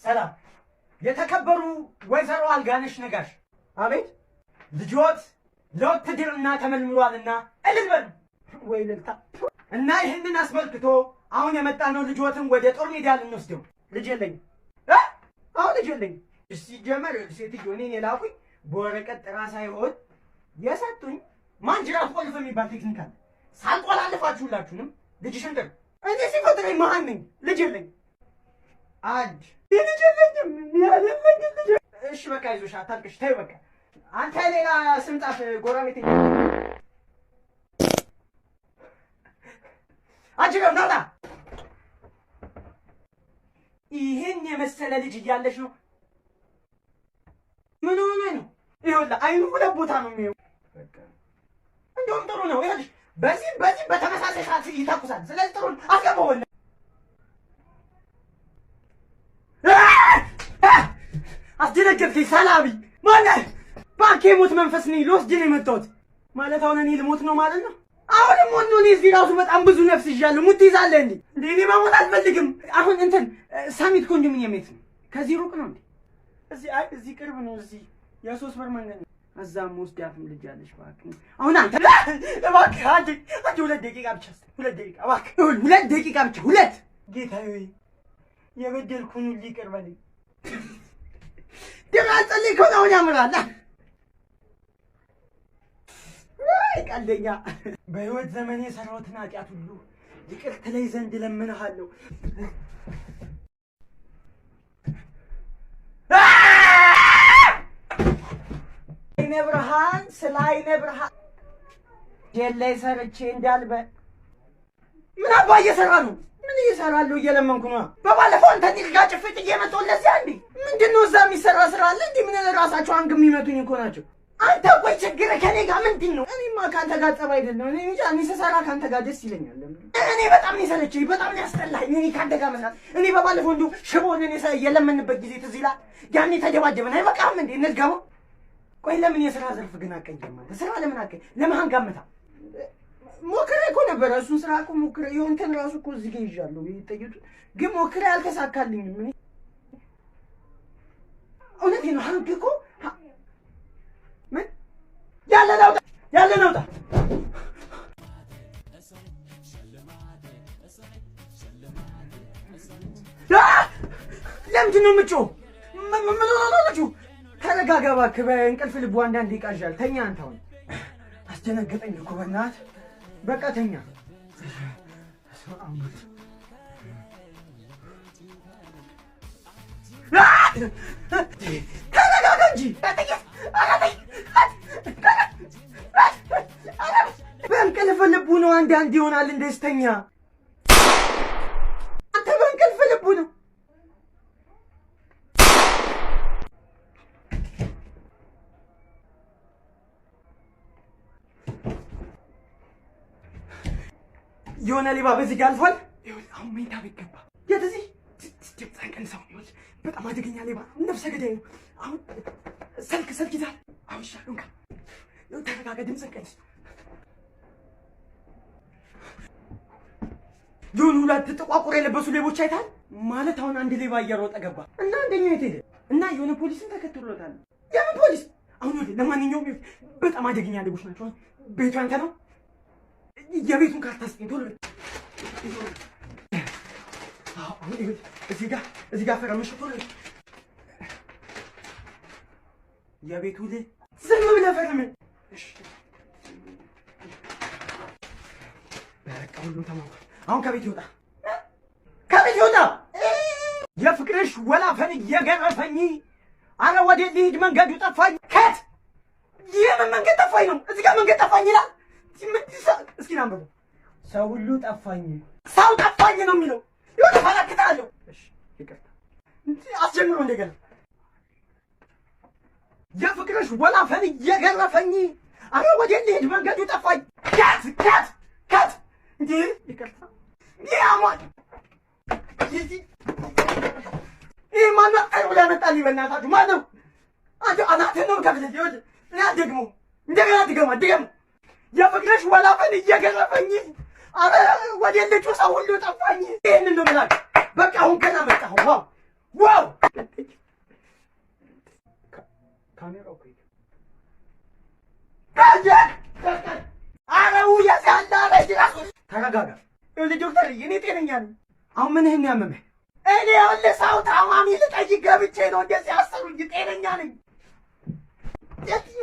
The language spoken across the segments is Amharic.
ሰላም የተከበሩ ወይዘሮ አልጋነሽ ነጋሽ። አቤት። ልጆት ለውትድርና ተመልምሏልና እልል በሉ። ወይ ልልታ እና ይህንን አስመልክቶ አሁን የመጣነው ልጆትን ወደ ጦር ሜዳ ልንወስደው። ልጅ የለኝም። አሁን ልጅ የለኝም። ሲጀመር ሴትዮ እኔን የላኩኝ በወረቀት ጥራ ሳይሆን የሰጡኝ ማንጅራት ቆልፍ የሚባል ቴክኒክ አለ። ሳልቆላልፋችሁላችሁንም ልጅሽን ጥሩ። እኔ ሲፈጥረኝ መሀን ነኝ። ልጅ የለኝም። አንድ ልጅ የለኝም። ልጅ እሺ በቃ ይዞሽ አታልቅሽ። ተይው በቃ አንተ ሌላ ስም ጻፍ። ጎረቤት አጅበው ናውጣ። ይሄን የመሰለ ልጅ እያለሽ ነው። ምን ሆነ ነው? ይኸውልህ አይኑ ሁለት ቦታ ነው የሚሄው። በቃ እንደውም ጥሩ ነው። ይኸውልሽ በዚህ በተመሳሳይ ሰዓት ይተኩሳል። ስለዚህ ጥሩ ነው። አስገባው። አስደነገጥከኝ ሰላቢ። ማለት ባንክ የሞት መንፈስ ነኝ። ልወስድ ነው የመጣሁት። ማለት አሁን እኔ ልሞት ነው ማለት ነው? አሁንም ሞት ነው። እኔ እዚህ ራሱ በጣም ብዙ ነፍስ ይዣለሁ። ሙት ይዛለህ እንዴ? እኔ መሞት አልፈልግም። አሁን እንትን ሳሚት ኮንዶሚኒየም የት ነው? ከዚህ ሩቅ ነው እንዴ? እዚህ ቅርብ ነው። እዚህ የ3 ብር መንገድ ነው። እዛም ወስዳትም ልጅ አለሽ። እባክህ አሁን አንተ እባክህ አንተ 2 ደቂቃ ብቻ 2 ደቂቃ እባክህ 2 ደቂቃ ብቻ 2 ጌታዬ ሆይ የበደልኩን ሁሉ ይቅር በለኝ። ደህና ጸልይ ከሆነ አሁን ያምራል። አይ ቀልደኛ። በህይወት ዘመኔ የሰራሁትን ኃጢአት ሁሉ ይቅር ትለኝ ዘንድ እለምንሃለሁ። አይነ ብርሃን ስለ አይነ ብርሃን ጀላይ ሰርቼ እንዳልበል። ምን አባ እየሰራ ነው? ምን እየሰራለሁ? እየለመንኩ ነው። በባለፈው አንተ ዲጋ ጭፍጥ እየመጣሁ ለዚህ አንዴ ምንድነው እዛ የሚሰራ ስራ አለ እንዴ? ምን ራሳቸው አንግ የሚመቱኝ እኮ ናቸው። አንተ ቆይ ችግር ከኔ ጋር ምንድን ነው? እኔማ ከአንተ ጋር ጸብ አይደለም። እኔ እንጃ እኔ ስሰራ ከአንተ ጋር ደስ ይለኛል። እኔ በጣም ነው የሰለቸኝ፣ በጣም ነው ያስጠላኝ። እኔ ከአንተ ጋር መስራት እኔ በባለፈው እንዲሁ ሽቦን እኔ የለመንበት ጊዜ ትዝ ይላል። ያኔ ተደባደበን። አይበቃም እንዴ? እንዝጋው። ቆይ ለምን የስራ ዘርፍ ግን አቀየም? ስራ ለምን አቀየም? ለማን ጋመታ ሞክሬ እኮ ነበረ። እሱን ስራ እኮ ሞክሬ የሆንተን ራሱ እኮ እዚህ ጋር ይዣለሁ። ይጠይቁ ግን ሞክሬ አልተሳካልኝም። እኔ እውነቴን ነው። ሀንክ እኮ ምን ያለ ናውጣ ለምንድን ነው የምጮህ? ምን ሆናችሁ? ተረጋጋ እባክህ። በእንቅልፍ ልቡ አንዳንድ ይቃዣል። ተኛ አንተ። አሁን አስደነገጠኝ እኮ በእናትህ። በቃ ተኛ። ተረጋጋ እንጂ። በእንቅልፍ ልቡ ነው አንዳንድ ይሆናል። እንደስተኛ አንተ በእንቅልፍ ልቡ ነው። የሆነ ሌባ በዚህ ጋር አልፏል። አሁን ሜዳ ቤት ገባ። የት? እዚህ ቀንሰው። በጣም አደገኛ ሌባ፣ ነፍሰ ገዳይ ነው። አሁን ስልክ ይዛል። አሁን ይሻሉ። ተረጋጋ፣ ድምፅህን ቀንስ። የሆኑ 2 ጥቋቁር የለበሱ ሌቦች አይተሃል? ማለት አሁን አንድ ሌባ እየሮጠ ገባ እና አንደኛው የት ሄደ እና የሆነ ፖሊስን ተከትሎታል። የምን ፖሊስ? አሁን ለማንኛውም በጣም አደገኛ ሌቦች ናቸው። ቤቱ አንተ ነው። የቤቱን ካርታ ስጠኝ ቶሎ። እዚህ ጋር ፈረምሽ ቶሎ። የቤቱ ልጅ ዝም ብለህ ፈርም። በቃ ሁሉም ተማሩ። አሁን ከቤት ይወጣ። የፍቅርሽ ወላፈን እየገረፈኝ። አረ ወዴት ልሂድ? መንገዱ ጠፋኝ። ከት የምን መንገድ ጠፋኝ ነው? እዚህ ጋር መንገድ ጠፋኝ ይላል። እስኪ ናንበቡ። ሰው ሁሉ ጠፋኝ፣ ሰው ጠፋኝ ነው የሚለው። ይሁን ፈላክታለሁ። እሺ ይቅርታ። አስጀምሮ እንደገና የፍቅርሽ ወላፈን እየገረፈኝ። አረ ወዴት ልሂድ? መንገዱ ጠፋኝ። ከት እንዴ! ይቅርታ። ያማን ይሄ ማን ነው? አይሩ ያመጣልኝ። በእናታችሁ ማን ነው? አንተ አናትህ ነው ከፍለህ ይወድ እና ደግሞ እንደገና ድገማ። የፍቅርሽ ወላፈን እየገረፈኝ። አረ ወዴት ልጁ ሰው ሁሉ ጠፋኝ። ይሄንን ነው የምላችሁ። በቃ አሁን ገና መጣሁ። ዋው ካሜራው እኮ አረው ያሳላረጅራሱ ተረጋጋ። ዶክተር እኔ ጤነኛ ነኝ። አሁን ምንህን ያመመህ? እኔ ያለ ሰው ታማሚ ልጠይቅ ገብቼ ነው እንደዚህ አሰሩኝ። ጤነኛ ነኝ።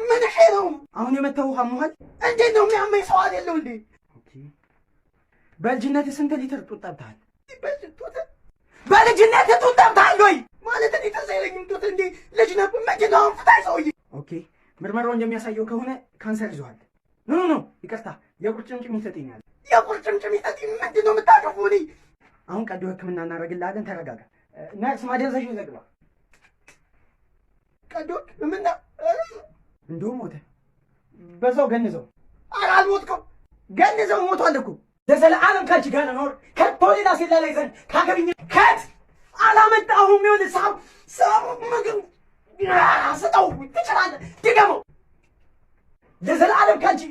ምን ነው አሁን የመታው? አሞሃል? እንዴት ነው የሚያመኝ? ሰው አይደለው እንዴ? በልጅነት ስንት ሊትር ጡት ጠብተሃል? በልጅነት ጡት ጠብተሃል ወይ? ማለት እኔ ተዘይለኝም ጡት እንዴ ልጅ ነበር መኪናው ፍታይ ሰውዬ። ኦኬ ምርመራው እንደሚያሳየው ከሆነ ካንሰር ይዟል። ኖ ይቅርታ፣ የቁርጭምጭሚት እጢኛል። የቁርጭምጭሚት እጢ ምንድን ነው የምታደርጉ? እኔ አሁን ቀዶ ሕክምና እናደርግልሃለን። ተረጋጋ። ነርስ ማደረሰሽ ይዘግባ። ቀዶ ሕክምና እንደውም ሞተ። በዛው ገንዘው። ኧረ አልሞትኩም። ገንዘው ሞቷል እኮ። ለዘለዓለም ካንቺ ጋር ነው። ከቶ ሌላ ሴት ላይ ዘንድ ካገቢኝ ከት አላመጣሁም። ይኸውልህ ሰው ምግብ ስጠው ትችላለህ። ድገመው። ለዘለዓለም ካንቺ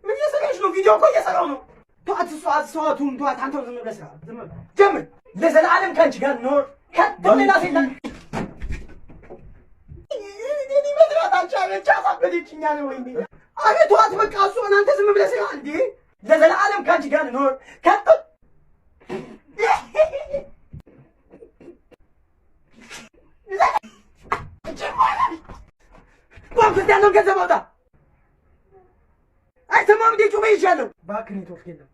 ምን እየሰራሽ ነው? ቪዲዮ እኮ እየሰራው ነው። ተዋቱን ተዋት። አንተው ዝም ብለህ ስራ። ዝም ብለህ ጀምር። ለዘለዓለም ካንቺ ጋር ነው። ከቶ ሌላ ሴት ላይ እኔ መስራት አልቻለች። አሳበደችኝ ነው ወይ? አረ ተዋት በቃ። እሱን አንተ ዝም ብለህ ስራ እንዴ። ለዘለዓለም ካንቺ ጋር ነው። ከቶ ክርስቲያኖ ገንዘብ አውጣ። አይሰማም እንዴ? ጩቤ ይዣለሁ። እባክህ ኔትወርክ የለም።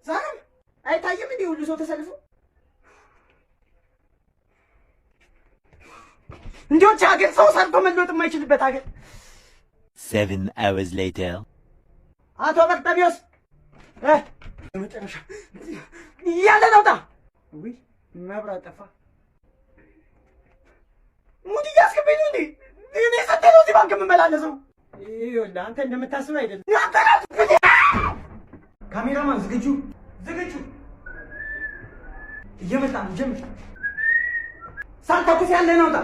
ዛሬም አይታየም እንዴ? ሁሉ ሰው ተሰልፎ እንዲዎች ሀገር ሰው ሰርቶ መለወጥ የማይችልበት ሀገር። 7 hours later አቶ በርጠሚዮስ መጨረሻ ያለ ነውጣ። ውይ መብራት ጠፋ። ሙድ እያስገባኝ ነው እንዴ? እኔ ሰጠኝ ነው እዚህ ባንክ የምመላለሰው። ይኸውልህ አንተ እንደምታስበው አይደለም። ካሜራማን ዝግጁ? እየመጣ ነው። ጀምር። ሳልተኩስ ያለ ነውጣ።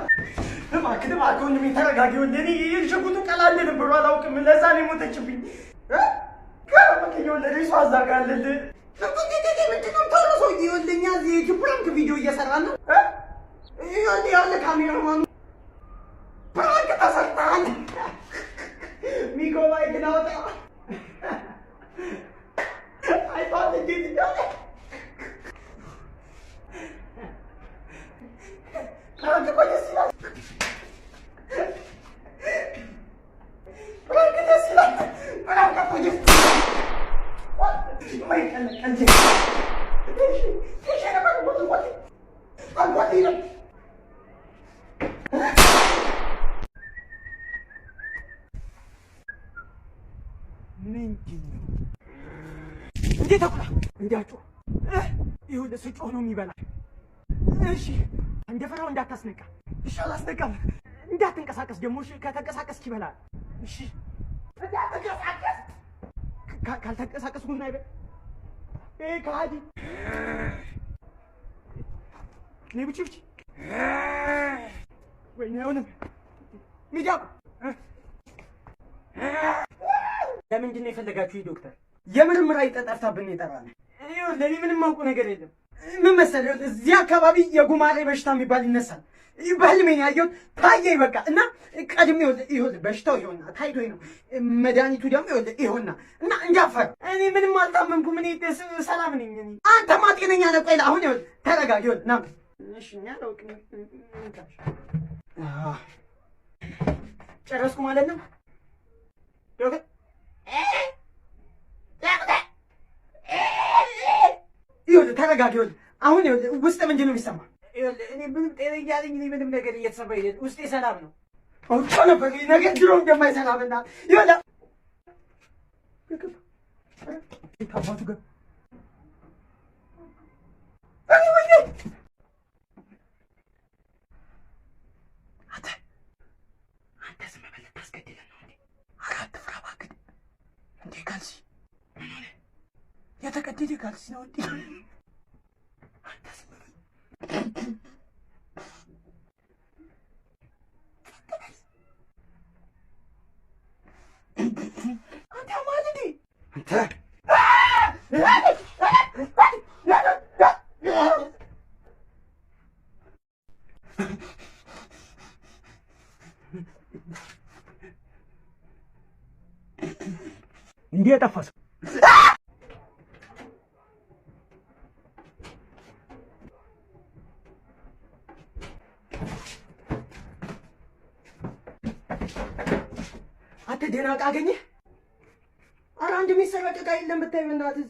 እባክህ ወንድሜ ተረጋጊ። ወንድሜ የሽጉጡ ቀላል ነበር አላውቅም። ለዛ ነው የሞተችብኝ። ይኸውልህ እሷ እዛ ጋር አለልህ። ምንድን ነው የምታወራው ሰውዬ? ይኸውልህ እኛ እዚህ ፕራንክ ቪዲዮ እየሰራን ነው። ይኸውልህ ካሜራማኑ ፕራንክ ተሰርተሃል። ሚኮ ማይክን አውጣ። አይቷል እንዴት እንዳለ። ፕራንክ እኮ ደስ ይላል። ፕራንክ ደስ ይላል። ፕራንክ እኮ ደስ ይላል። ምንድን ነው እንዴት አቁላ እንዲያጮህ? ይኸውልህ ስጮህ ነው የሚበላ። እሺ እንደፈራው እንዳታስነቃ። እሺ አላስነቃም። እንዳትንቀሳቀስ ደግሞ። እሺ ከተንቀሳቀስክ ይበላል። እሺ እንዳትንቀሳቀስ። ካልተንቀሳቀስኩ ግን አይበል። ከሃዲ ነይ ብቻ ወይኔ አይሆንም። ሚዳቁ ለምንድን ነው የፈለጋችሁ? ዶክተር የምርምር አይጠጠርታብን የጠራን። ለእኔ ምንም አውቁ ነገር የለም። ምን መሰለህ እዚህ አካባቢ የጉማሬ በሽታ የሚባል ይነሳል። በህልሜ ነው ያየሁት። ታየኝ በቃ። እና ቀድሜ ይኸውልህ በሽታው ይኸውና ታይቶኝ ነው። መድኃኒቱ ደግሞ ይኸውና እና እንዳፈር እኔ ምንም አልታመምኩም። እኔ ሰላም ነኝ። አንተማ ጤነኛ ነህ። ቆይ አሁን ይኸውልህ ተረጋጋ። ይኸውልህ ና እሺ። እኛ አላውቅም። ጨረስኩ ማለት ነው ዶክተር። ይኸውልህ ተረጋጋ። ይኸውልህ አሁን ይኸውልህ ውስጥ ምንድን ነው የሚሰማህ? እኔ ምንም ጤነኛ ነኝ። እኔ ምንም ነገር እየተሰማኝ ውስጤ ሰላም ነው። አውቄ ነበር ነገር ድሮ እንደማይሰላምና ይኸውልህ ከአባቱ ጋር አንተ ዝም በል ልታስገድለን ነው እንዴ? አራት ፍራ እባክህ እንዴ! ካልሲ ምን ሆነ? የተቀደደ ካልሲ ነው እንዴ? አንተ ዝም በል አንተ ማለት አንተ የጠፋ ሰው አንተ ደህና ዕቃ አገኘህ? ኧረ አንድ የሚሰረቅ ዕቃ የለም ብታይ በእናትህ።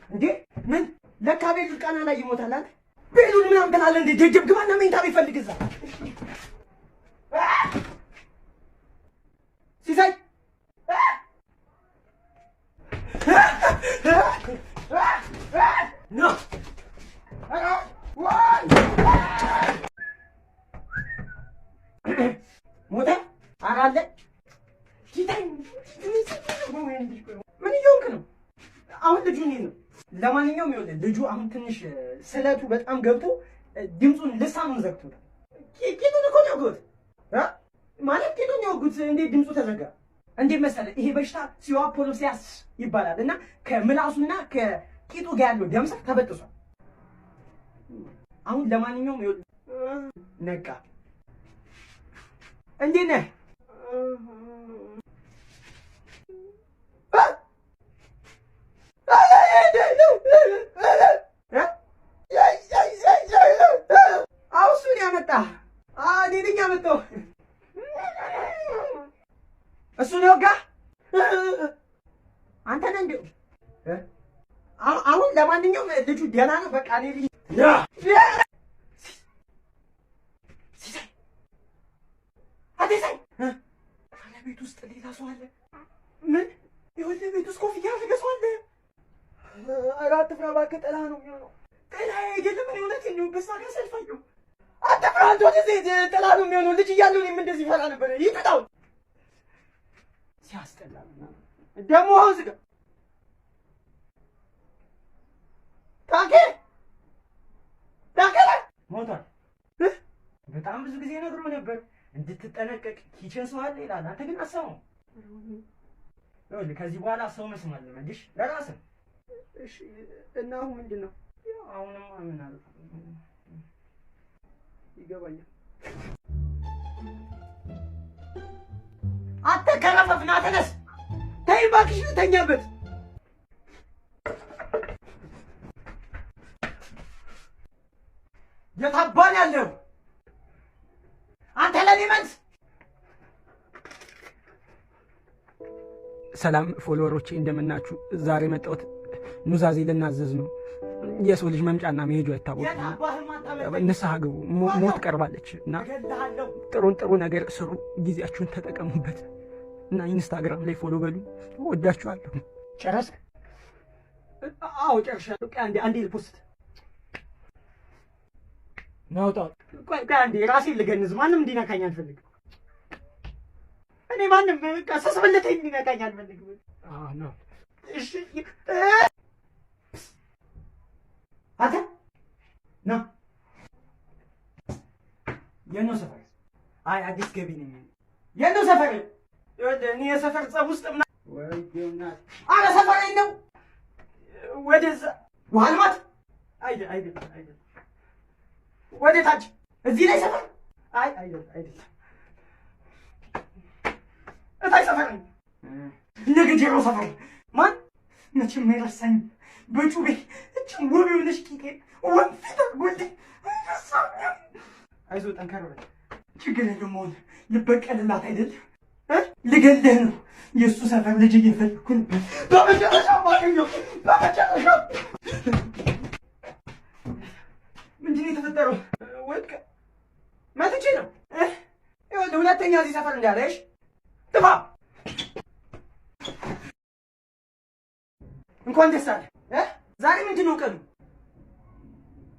እንዴ ምን ለካ ቤሉል ቃና ላይ ይሞታል። አንተ ቤሉል ምናምን ትላለህ እንዴ? ደጀብ ግባና መኝታ ቤት ፈልግ እዛ። ሲሳይ ኖ ሞተ አራለ ምን እየሆንክ ነው? አሁን ልጁ እኔ ነው። ለማንኛውም ይኸውልህ ልጁ አሁን ትንሽ ስለቱ በጣም ገብቶ ድምፁን ልሳኑን ዘግቶታል። ቂጡን እኮ ነው ያወጉት ማለት ቂጡን ያወጉት። እንዴት ድምፁ ተዘጋ? እንዴት መሰለህ ይሄ በሽታ ሲዋፖሎሲያስ ይባላል እና ከምላሱና ከቂጡ ጋር ያለው ደም ስር ተበጥሷል። አሁን ለማንኛውም ይኸውልህ ነቃ። እንዴት ነህ? እሱን ያመጣህ እኔ ነኝ ያመጣሁ። እሱን የወጋህ አንተ ነህ እንዴ? አሁን ለማንኛውም ልጁ ደህና ነው። በቃ እኔ ልጅ ሲሳይ ቤት ውስጥ ሌላ ሰው አለ። ምን ይኸውልህ ቤት ውስጥ ኮፍያ ያደረገ ሰው አለ። ኧረ አትፍራ እባክህ፣ ጥላ ነው የሚሆነው። ጥላ አይደለም። እኔ እውነቴን ነው። በሳ ጋር ሰልፋየሁ። አትፍራ አንተ። ወደዚህ ጥላ ነው የሚሆነው። ልጅ እያለሁ እኔም እንደዚህ ፈራ ነበር። ይቅጣው ሲያስጠላ ደግሞ አሁን ዝጋ። ታኬ ሞቷል። በጣም ብዙ ጊዜ ነግሮ ነበር እንድትጠነቀቅ። ኪችን ሰው አለ ይላል። አንተ ግን አሰማው። ይኸውልህ ከዚህ በኋላ ሰው መስማት ለመድሽ ለራስህ። እሺ እና አሁን ምንድን ነው? አሁንማ ምን አለ ይገባኛል። አትከረፈፍ፣ ና ተነስ። ተይ እባክሽ ልተኛበት። የት አባን ያለው አንተ ለኔ መልስ። ሰላም ፎሎወሮቼ እንደምናችሁ። ዛሬ መጣሁት ኑዛዜ ልናዘዝ ነው። የሰው ልጅ መምጫና መሄጁ አይታወቅም። ንስሐ ግቡ፣ ሞት ቀርባለች እና ጥሩ ነገር ስሩ፣ ጊዜያችሁን ተጠቀሙበት እና ኢንስታግራም ላይ ፎሎ በሉ። ወዳችኋለሁ። ጨረስክ? አዎ ጨርሻለሁ። አንዴ ልፖስት ናውጣው። ቆይ አንዴ ራሴን ልገንዝ። ማንም እንዲነካኝ አልፈልግም። እኔ ማንም ሰስበለተኝ እንዲነካኝ አልፈልግም። ነው እሺ። አንተ ና የነው ሰፈር። አይ አዲስ ገቢ ነኝ። የነው ሰፈር? እኔ የሰፈር ጸብ ውስጥ ምና ወይ ዲዮናት አረ ሰፈር ነው። ወደዛ ዋልማት አይደል ወደ ታች እዚህ ላይ ሰፈር? አይ አይደል እታይ ሰፈር ነው። ነገጀሮ ሰፈር ማን መቼም አይረሳኝ። በጩቤ እችን ውብ የሆነች ቂጤ ወንፊት ጉልድ አይዞህ ጠንከር በል። ችግር የለውም። አሁን ልበቀልላት አይደል? ልገልህ ነው። የእሱ ሰፈር ልጅ እየፈለኩ ነው። በመጨረሻ ማገኘው በመጨረሻ። ምንድን ነው የተፈጠረው? ወድቀ መትቼ ነው። ይኸውልህ ሁለተኛ እዚህ ሰፈር እንዳለሽ ጥፋ። እንኳን ደስ አለህ። ዛሬ ምንድን ነው ቀኑ?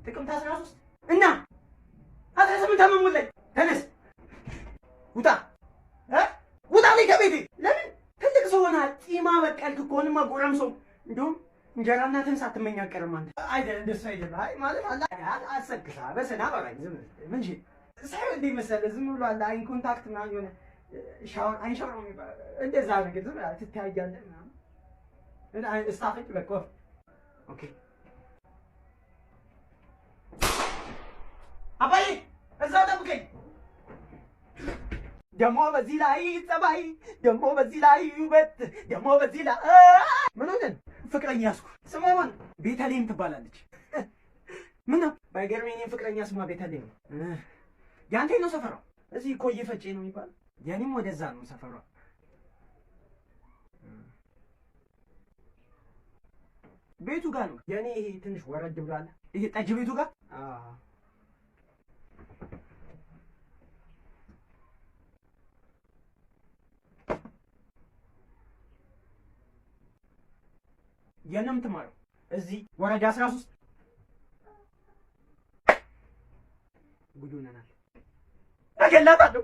ጥቅምት 13 እና 18 አመሙልኝ። ተነስ ውጣ ውጣ ላይ ከቤቴ። ለምን ትልቅ ሰው ሆነሃል? ጢማ በቀልክ ከሆንማ ጎረምሳው እንዲሁም እንጀራ እናትህን ሳትመኝ አትቀርም አንተ። አይደል እንደሱ አይደለም። አይ ማለት አላ አሰክሳ በሰላም አወራኝ። ዝም ምን እሺ ሳይሆን እንደ መሰለህ ዝም ብሎ አለ አይን ኮንታክት ምናምን የሆነ ሻወር አይን ሻወር ነው የሚባለው እንደዛ ነገር ዝም ብለህ ትተያያለህ ምናምን እና እስታፈጭ በቃ ኦኬ። አባዬ እዛው ጠብቀኝ። ደግሞ በዚህ ላይ ጸባይ፣ ደግሞ በዚህ ላይ ውበት፣ ደግሞ በዚህ ላይ ምን ሆነን ፍቅረኛ ያዝኩ። ስሟ ማን? ቤተልሔም ትባላለች። ምን ነው ባይገርመኝ እኔም ፍቅረኛ ስሟ ቤተልሔም ነው። ያንተ ነው ሰፈሯ? እዚህ ኮዬ ፈጬ ነው የሚባለው። የኔም ወደዛ ነው ሰፈሯ። ቤቱ ጋር ነው የኔ። ይሄ ትንሽ ወረድ ብላለ። ይሄ ጠጅ ቤቱ ጋር የት ነው የምትማረው? እዚህ ወረዳ 13 ጉድ ሆነናል። እገላታለሁ።